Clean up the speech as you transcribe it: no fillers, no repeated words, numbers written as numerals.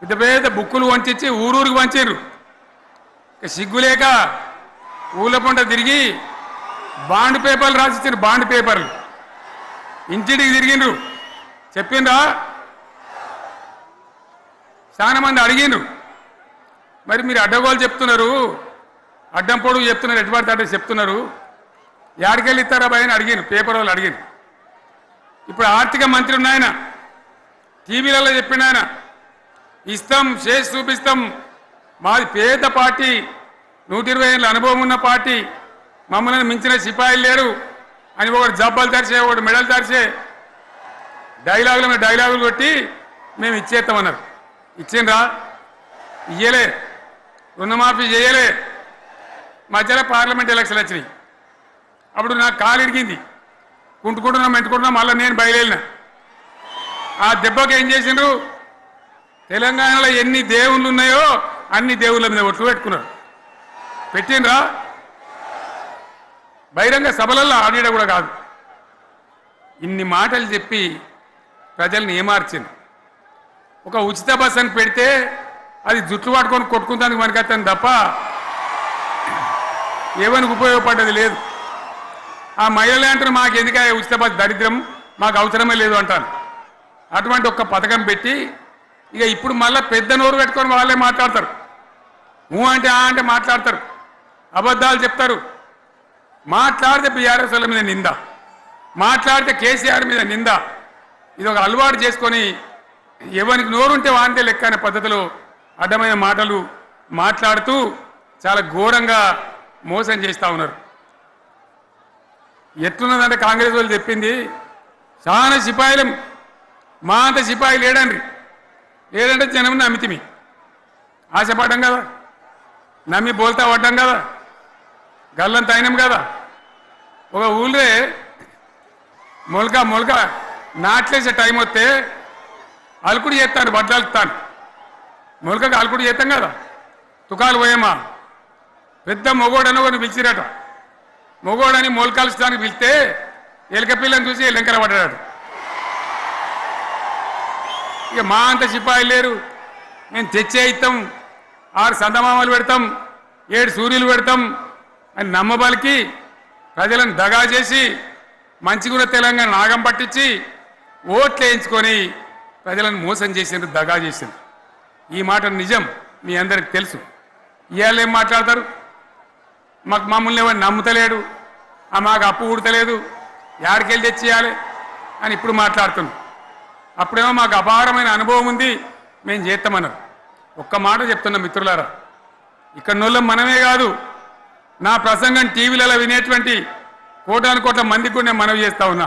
పెద్ద పెద్ద బుక్కులు వంచి ఊరూరికి వంచారు. సిగ్గులేక ఊళ్ళ పంట తిరిగి బాండ్ పేపర్లు రాసిచ్చారు. బాండ్ పేపర్లు ఇంటికి తిరిగిండ్రు. చెప్పిండ్రా? చాలా మంది అడిగిండ్రు. మరి మీరు అడ్డగోలు చెప్తున్నారు, అడ్డం పొడుగు చెప్తున్నారు, ఎటువంటి అడ్డ చెప్తున్నారు, యాడికెళ్ళి ఇస్తారా భయ అని అడిగిండ్రు. పేపర్ వాళ్ళు అడిగిండ్రు. ఇప్పుడు ఆర్థిక మంత్రి ఉన్నాయన టీవీలలో చెప్పిండు, ఆయన ఇస్తాం చేసి చూపిస్తాం, మాది పేద పార్టీ, 120 ఏళ్ళ అనుభవం ఉన్న పార్టీ, మమ్మల్ని మించిన సిపాయిలు లేరు అని ఒకటి జబ్బలు తరిచే, ఒకటి మెడలు తరిచే డైలాగుల మీద డైలాగులు కొట్టి మేము ఇచ్చేస్తామన్నారు. ఇచ్చిండ్రా? ఇయ్యలే. రుణమాఫీ చేయలే. మధ్యలో పార్లమెంట్ ఎలక్షన్లు వచ్చినాయి. అప్పుడు నాకు కాలు ఇరిగింది. మెంటుకుంటున్నాం మళ్ళీ నేను బయలుదేరిన. ఆ దెబ్బకి ఏం చేసిండ్రు? తెలంగాణలో ఎన్ని దేవుళ్ళు ఉన్నాయో అన్ని దేవుళ్ళ మీద ఒట్లు పెట్టుకున్నారు. పెట్టిండ్రా? బహిరంగ సభలలో ఆడిడ కూడా కాదు. ఇన్ని మాటలు చెప్పి ప్రజల్ని ఏమార్చింది. ఒక ఉచిత బస్ అని పెడితే అది జుట్లు పట్టుకొని కొట్టుకుంటానికి మనకత్తాను తప్ప ఏమనికి ఉపయోగపడ్డది లేదు. ఆ మహిళలే అంటారు మాకు ఎందుకు ఉచిత బస్ దరిద్రం, మాకు అవసరమే లేదు అంటారు. అటువంటి ఒక్క పథకం పెట్టి ఇక ఇప్పుడు మళ్ళీ పెద్ద నోరు పెట్టుకొని వాళ్ళే మాట్లాడతారు. అంటే అంటే మాట్లాడతారు, అబద్ధాలు చెప్తారు. మాట్లాడితే బీఆర్ఎస్ వాళ్ళ మీద నింద, మాట్లాడితే కేసీఆర్ మీద నింద. ఇది ఒక అలవాటు చేసుకొని ఎవరికి నోరుంటే వాంతే లెక్క అనే పద్ధతిలో అడ్డమైన మాటలు మాట్లాడుతూ చాలా ఘోరంగా మోసం చేస్తూ ఉన్నారు. ఎట్లున్నదంటే కాంగ్రెస్ వాళ్ళు చెప్పింది చాలా సిపాయిలం, మా అంత సిపాయి లేడండి. లేదంటే జనం నమ్మితిమి, ఆశపడ్డాం కదా, నమ్మి బోల్తా పడ్డాం కదా, గల్లంత అయినాం కదా. ఒక ఊళ్ళే మొలక నాట్లేసే టైం వస్తే అలుకుడు చేస్తాను, బడ్డలుతాను. మొలకకు అలుకుడు చేస్తాం కదా, తుకాలు పోయేమా. పెద్ద మొగోడని ఒకరిని పిలిచిరట. మొగోడని మొలకలుస్తానికి పిలిస్తే ఎలక పిల్లని చూసి ఎల్లంకర పడ్డాడు. ఇక మా అంత సిపాయిలు లేరు, మేము తెచ్చే ఇస్తాం, 6 సందమామలు పెడతాం, 7 సూర్యులు పెడతాం అని నమ్మబలికి ప్రజలను దగా చేసి మంచిగా తెలంగాణ నాగం పట్టించి ఓట్లు వేయించుకొని ప్రజలను మోసం చేసిండ్రు, దగా చేసిండ్రు. ఈ మాట నిజం, మీ అందరికి తెలుసు. ఇవాళ ఏం మాట్లాడతారు? మమ్మల్ని ఎవరు నమ్ముతలేడు, మాకు అప్పు ఉడతలేదు, యాడికెళ్ళి తెచ్చేయాలి అని ఇప్పుడు మాట్లాడుతున్నాం. అప్పుడేమో మాకు అపారమైన అనుభవం ఉంది, మేము చేస్తామన్నారు. ఒక్క మాట చెప్తున్నా మిత్రులారా, ఇక్కడ నోళ్ళం మనమే కాదు, నా ప్రసంగం టీవీలలో వినేటువంటి కోటాను కోట్ల మందికి కూడా నేను మనవి చేస్తా ఉన్నా.